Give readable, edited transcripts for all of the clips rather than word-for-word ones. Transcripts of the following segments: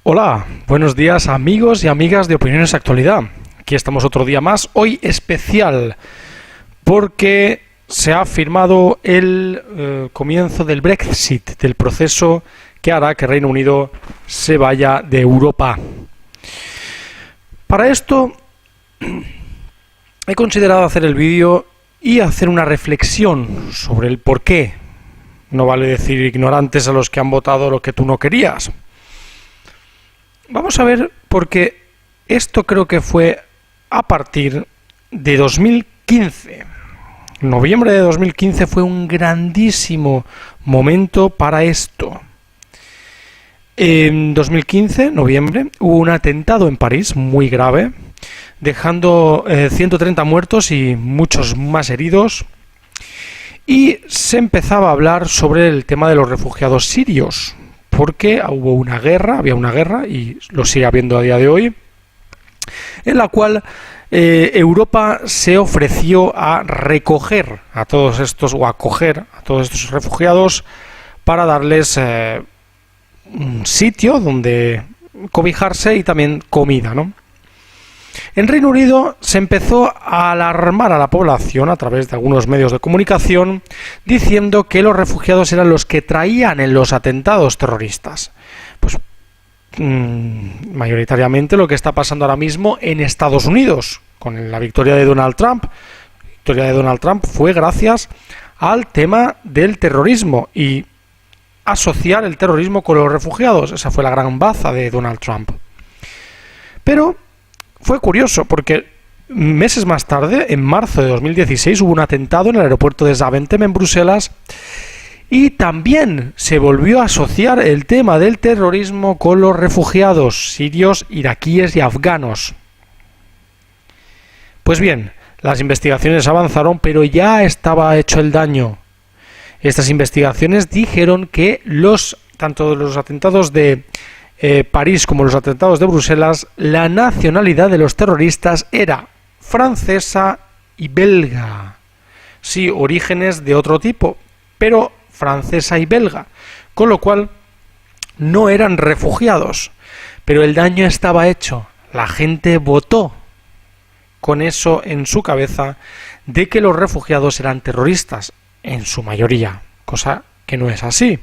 Hola, buenos días amigos y amigas de Opiniones Actualidad. Aquí estamos otro día más, hoy especial, porque se ha firmado el comienzo del Brexit, del proceso que hará que Reino Unido se vaya de Europa. Para esto he considerado hacer el vídeo y hacer una reflexión sobre el por qué. No vale decir ignorantes a los que han votado lo que tú no querías. Vamos a ver, porque esto creo que fue a partir de 2015. Noviembre de 2015 fue un grandísimo momento para esto. En 2015, noviembre, hubo un atentado en París muy grave, dejando 130 muertos y muchos más heridos. Y se empezaba a hablar sobre el tema de los refugiados sirios, porque hubo una guerra, había una guerra, y lo sigue habiendo a día de hoy, en la cual Europa se ofreció a recoger a todos estos, o acoger a todos estos refugiados, para darles un sitio donde cobijarse y también comida, ¿no? En Reino Unido se empezó a alarmar a la población a través de algunos medios de comunicación, diciendo que los refugiados eran los que traían en los atentados terroristas. Pues mayoritariamente lo que está pasando ahora mismo en Estados Unidos, con la victoria de Donald Trump. La victoria de Donald Trump fue gracias al tema del terrorismo y asociar el terrorismo con los refugiados. Esa fue la gran baza de Donald Trump. Pero fue curioso porque meses más tarde, en marzo de 2016, hubo un atentado en el aeropuerto de Zaventem en Bruselas y también se volvió a asociar el tema del terrorismo con los refugiados sirios, iraquíes y afganos. Pues bien, las investigaciones avanzaron, pero ya estaba hecho el daño. Estas investigaciones dijeron que tanto los atentados de París como los atentados de Bruselas, la nacionalidad de los terroristas era francesa y belga. Sí, orígenes de otro tipo, pero francesa y belga, con lo cual no eran refugiados, pero el daño estaba hecho. La gente votó con eso en su cabeza de que los refugiados eran terroristas, en su mayoría, cosa que no es así.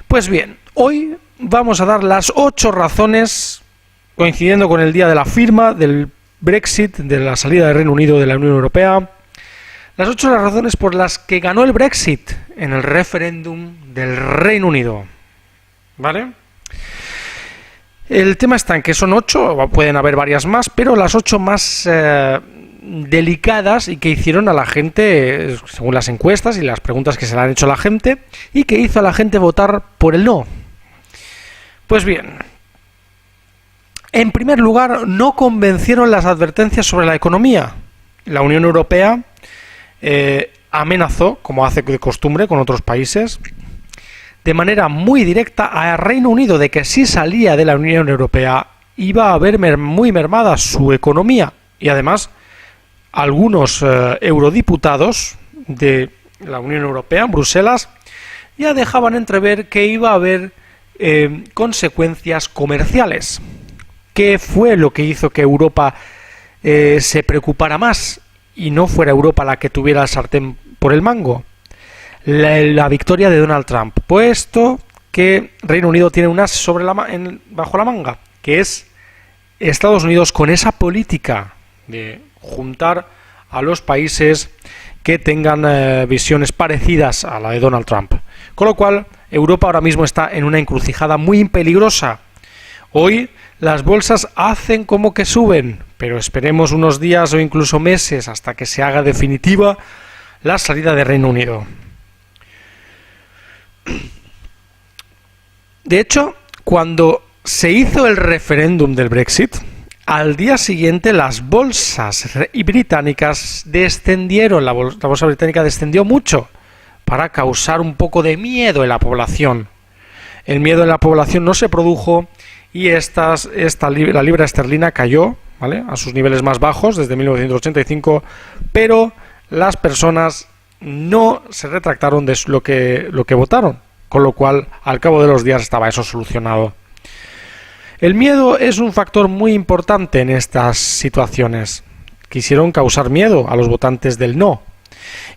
Pues bien, hoy vamos a dar las 8 razones, coincidiendo con el día de la firma del Brexit, de la salida del Reino Unido de la Unión Europea, las 8 razones por las que ganó el Brexit en el referéndum del Reino Unido. ¿Vale? El tema está en que son 8, pueden haber varias más, pero las 8 más delicadas y que hicieron a la gente, según las encuestas y las preguntas que se le han hecho a la gente, y que hizo a la gente votar por el no. Pues bien, en primer lugar, no convencieron las advertencias sobre la economía. La Unión Europea amenazó, como hace de costumbre con otros países, de manera muy directa a Reino Unido de que si salía de la Unión Europea iba a ver muy mermada su economía. Y además, algunos eurodiputados de la Unión Europea en Bruselas ya dejaban entrever que iba a haber consecuencias comerciales. ¿Qué fue lo que hizo que Europa se preocupara más y no fuera Europa la que tuviera el sartén por el mango? La victoria de Donald Trump, puesto que Reino Unido tiene un as bajo la manga, que es Estados Unidos, con esa política de juntar a los países que tengan visiones parecidas a la de Donald Trump. Con lo cual, Europa ahora mismo está en una encrucijada muy peligrosa. Hoy las bolsas hacen como que suben, pero esperemos unos días o incluso meses hasta que se haga definitiva la salida de Reino Unido. De hecho, cuando se hizo el referéndum del Brexit, al día siguiente las bolsas británicas descendieron, la bolsa británica descendió mucho para causar un poco de miedo en la población. El miedo en la población no se produjo y la libra esterlina cayó, ¿vale?, a sus niveles más bajos desde 1985, pero las personas no se retractaron de lo que votaron, con lo cual al cabo de los días estaba eso solucionado. El miedo es un factor muy importante en estas situaciones. Quisieron causar miedo a los votantes del no.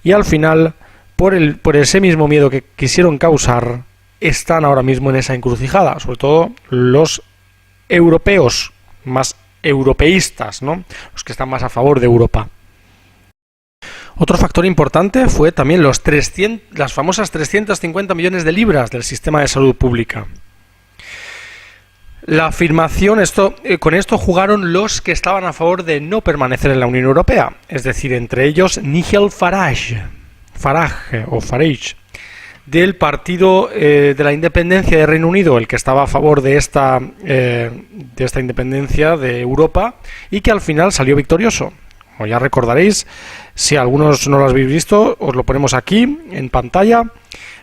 Y al final, por ese mismo miedo que quisieron causar, están ahora mismo en esa encrucijada, sobre todo los europeos, más europeístas, ¿no? Los que están más a favor de Europa. Otro factor importante fue también las famosas 350 millones de libras del sistema de salud pública. La afirmación, con esto jugaron los que estaban a favor de no permanecer en la Unión Europea, es decir, entre ellos Nigel Farage, del Partido de la Independencia de Reino Unido, el que estaba a favor de esta independencia de Europa y que al final salió victorioso. Como ya recordaréis, si algunos no lo habéis visto, os lo ponemos aquí en pantalla,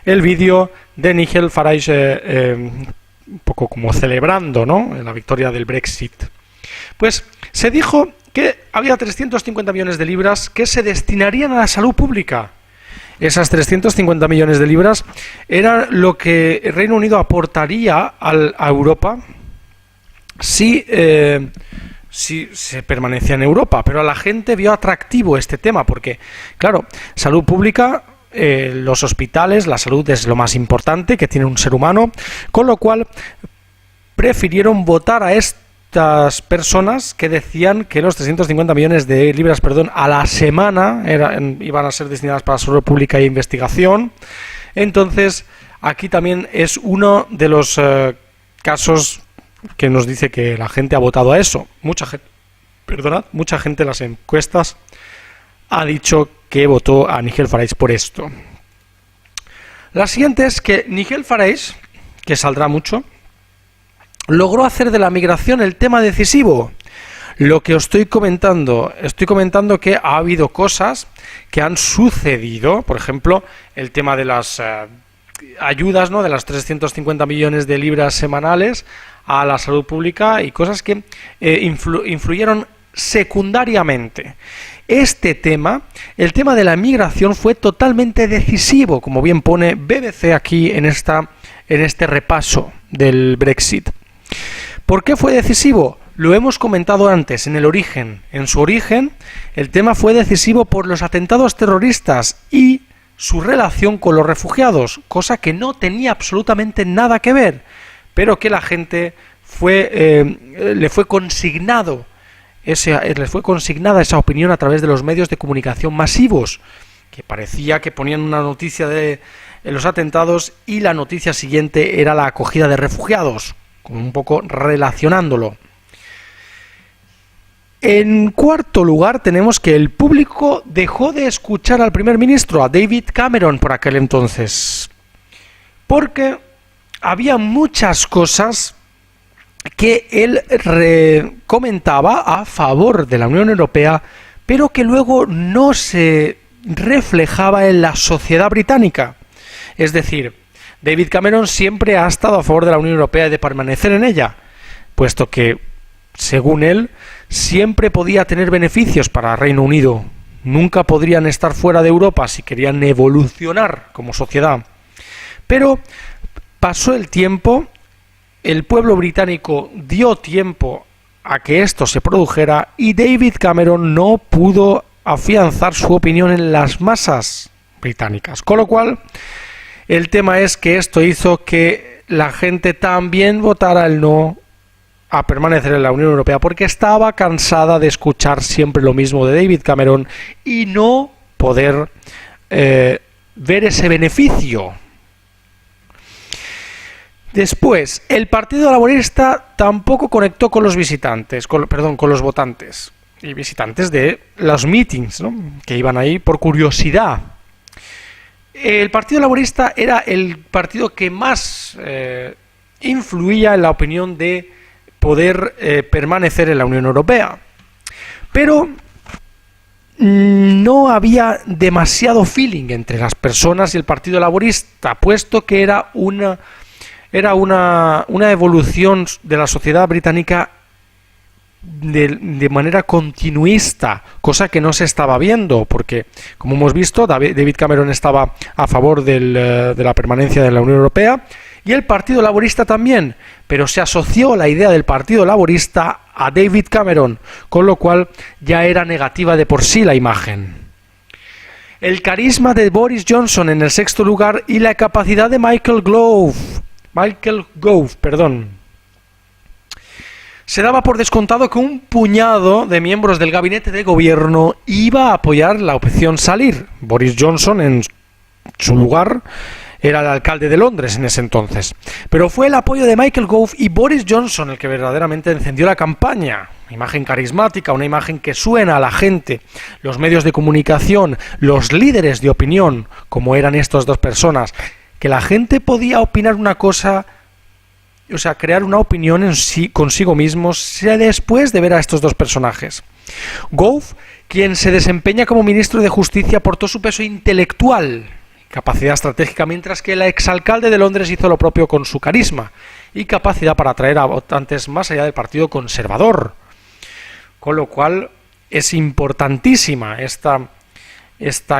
el vídeo de Nigel Farage un poco como celebrando, ¿no?, la victoria del Brexit. Pues se dijo que había 350 millones de libras que se destinarían a la salud pública. Esas 350 millones de libras eran lo que el Reino Unido aportaría a Europa si se permanecía en Europa, pero a la gente vio atractivo este tema porque, claro, salud pública, los hospitales, la salud es lo más importante que tiene un ser humano, con lo cual prefirieron votar a estas personas que decían que los 350 millones de libras, a la semana iban a ser destinadas para salud pública e investigación. Entonces, aquí también es uno de los casos que nos dice que la gente ha votado a eso. Mucha gente en las encuestas ha dicho que votó a Nigel Farage por esto. La siguiente es que Nigel Farage, que saldrá mucho, logró hacer de la migración el tema decisivo. Lo que os estoy comentando que ha habido cosas que han sucedido, por ejemplo, el tema de las ayudas, ¿no?, de las 350 millones de libras semanales a la salud pública y cosas que influyeron secundariamente. Este tema, el tema de la migración, fue totalmente decisivo, como bien pone BBC aquí en este repaso del Brexit. ¿Por qué fue decisivo? Lo hemos comentado antes, en el origen. En su origen, el tema fue decisivo por los atentados terroristas y su relación con los refugiados, cosa que no tenía absolutamente nada que ver, pero que la gente le fue consignada esa opinión a través de los medios de comunicación masivos, que parecía que ponían una noticia de los atentados y la noticia siguiente era la acogida de refugiados, como un poco relacionándolo. En cuarto lugar, tenemos que el público dejó de escuchar al primer ministro, a David Cameron, por aquel entonces, porque había muchas cosas que él comentaba a favor de la Unión Europea, pero que luego no se reflejaba en la sociedad británica. Es decir, David Cameron siempre ha estado a favor de la Unión Europea y de permanecer en ella, puesto que, según él, siempre podía tener beneficios para el Reino Unido. Nunca podrían estar fuera de Europa si querían evolucionar como sociedad. Pero pasó el tiempo, el pueblo británico dio tiempo a que esto se produjera y David Cameron no pudo afianzar su opinión en las masas británicas. Con lo cual, el tema es que esto hizo que la gente también votara el no a permanecer en la Unión Europea, porque estaba cansada de escuchar siempre lo mismo de David Cameron y no poder ver ese beneficio. Después, el Partido Laborista tampoco conectó con los con los votantes y visitantes de los meetings, ¿no?, que iban ahí por curiosidad. El Partido Laborista era el partido que más influía en la opinión de poder permanecer en la Unión Europea. Pero no había demasiado feeling entre las personas y el Partido Laborista, puesto que era una evolución de la sociedad británica de manera continuista, cosa que no se estaba viendo, porque, como hemos visto, David Cameron estaba a favor de la permanencia de la Unión Europea Y el Partido Laborista también, pero se asoció la idea del Partido Laborista a David Cameron, con lo cual ya era negativa de por sí la imagen. El carisma de Boris Johnson en el sexto lugar y la capacidad de Michael Gove, se daba por descontado que un puñado de miembros del gabinete de gobierno iba a apoyar la opción salir. Boris Johnson, en su lugar, era el alcalde de Londres en ese entonces. Pero fue el apoyo de Michael Gove y Boris Johnson el que verdaderamente encendió la campaña. Una imagen carismática, una imagen que suena a la gente. Los medios de comunicación, los líderes de opinión, como eran estas dos personas, que la gente podía opinar una cosa, o sea, crear una opinión en sí, consigo mismos, después de ver a estos dos personajes. Gove, quien se desempeña como ministro de Justicia, aportó su peso intelectual, capacidad estratégica, mientras que el exalcalde de Londres hizo lo propio con su carisma y capacidad para atraer a votantes más allá del Partido Conservador. Con lo cual es importantísima esta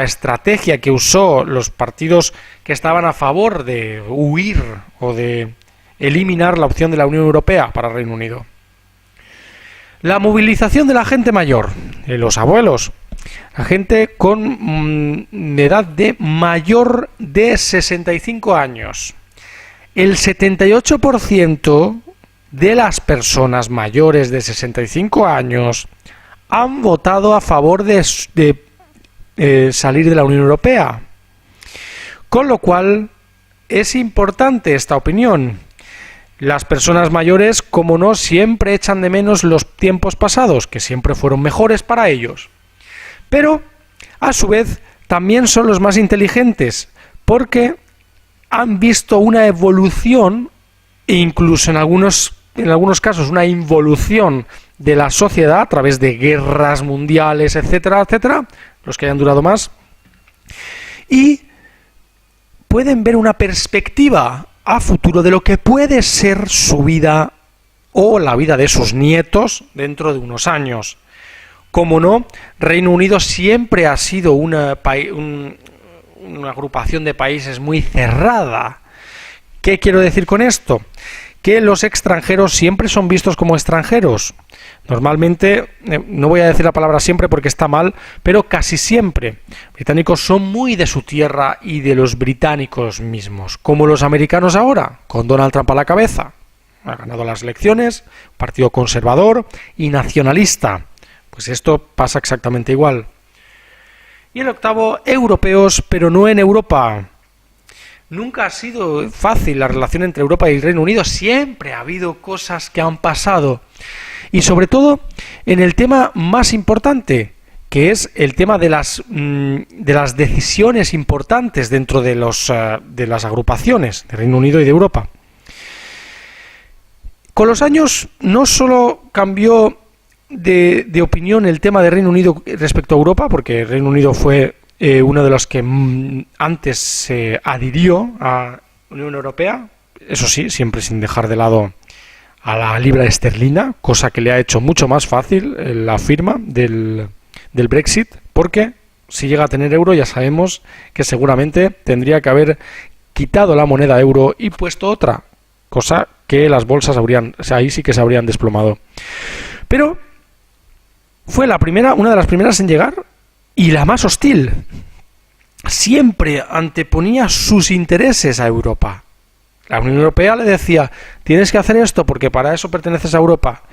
estrategia que usó los partidos que estaban a favor de huir o de eliminar la opción de la Unión Europea para Reino Unido. La movilización de la gente mayor, los abuelos, la gente con edad de mayor de 65 años. El 78% de las personas mayores de 65 años han votado a favor de salir de la Unión Europea. Con lo cual es importante esta opinión. Las personas mayores, como no, siempre echan de menos los tiempos pasados, que siempre fueron mejores para ellos. Pero, a su vez, también son los más inteligentes, porque han visto una evolución, e incluso en algunos casos una involución de la sociedad a través de guerras mundiales, etcétera, etcétera, los que hayan durado más, y pueden ver una perspectiva a futuro de lo que puede ser su vida o la vida de sus nietos dentro de unos años. Como no, Reino Unido siempre ha sido una agrupación de países muy cerrada. ¿Qué quiero decir con esto? Que los extranjeros siempre son vistos como extranjeros. Normalmente, no voy a decir la palabra siempre porque está mal, pero casi siempre. Británicos son muy de su tierra y de los británicos mismos, como los americanos ahora, con Donald Trump a la cabeza. Ha ganado las elecciones, partido conservador y nacionalista. Pues esto pasa exactamente igual. Y el octavo, europeos, pero no en Europa. Nunca ha sido fácil la relación entre Europa y Reino Unido, siempre ha habido cosas que han pasado. Y sobre todo en el tema más importante, que es el tema de las decisiones importantes dentro de las agrupaciones de Reino Unido y de Europa. Con los años no solo cambió de opinión el tema de Reino Unido respecto a Europa, porque Reino Unido fue uno de los que antes se adhirió a la Unión Europea, eso sí, siempre sin dejar de lado a la libra esterlina, cosa que le ha hecho mucho más fácil la firma del Brexit, porque si llega a tener euro ya sabemos que seguramente tendría que haber quitado la moneda euro y puesto otra, cosa que las bolsas ahí sí que se habrían desplomado. Pero fue una de las primeras en llegar y la más hostil. Siempre anteponía sus intereses a Europa. La Unión Europea le decía, tienes que hacer esto porque para eso perteneces a Europa.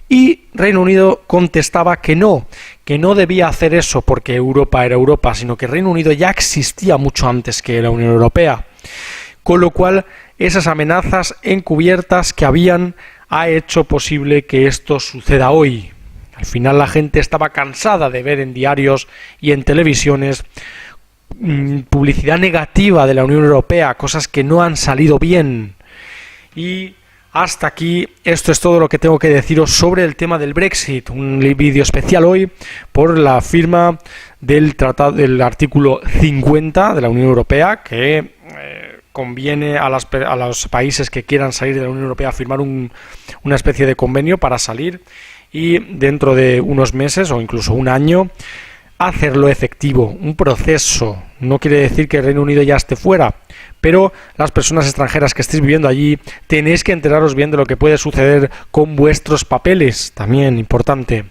Y Reino Unido contestaba que no debía hacer eso porque Europa era Europa, sino que Reino Unido ya existía mucho antes que la Unión Europea. Con lo cual, esas amenazas encubiertas que habían ha hecho posible que esto suceda hoy. Al final la gente estaba cansada de ver en diarios y en televisiones publicidad negativa de la Unión Europea, cosas que no han salido bien. Y hasta aquí, esto es todo lo que tengo que deciros sobre el tema del Brexit. Un vídeo especial hoy por la firma del artículo 50 de la Unión Europea, que conviene a los países que quieran salir de la Unión Europea firmar una especie de convenio para salir y dentro de unos meses o incluso un año hacerlo efectivo, un proceso. No quiere decir que el Reino Unido ya esté fuera, pero las personas extranjeras que estéis viviendo allí tenéis que enteraros bien de lo que puede suceder con vuestros papeles, también importante.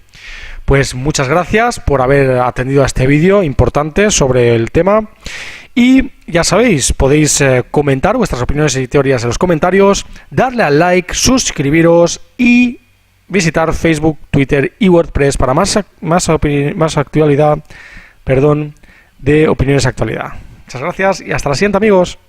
Pues muchas gracias por haber atendido a este vídeo importante sobre el tema. Y ya sabéis, podéis comentar vuestras opiniones y teorías en los comentarios, darle al like, suscribiros y visitar Facebook, Twitter y WordPress para más actualidad, de opiniones actualidad. Muchas gracias y hasta la siguiente, amigos.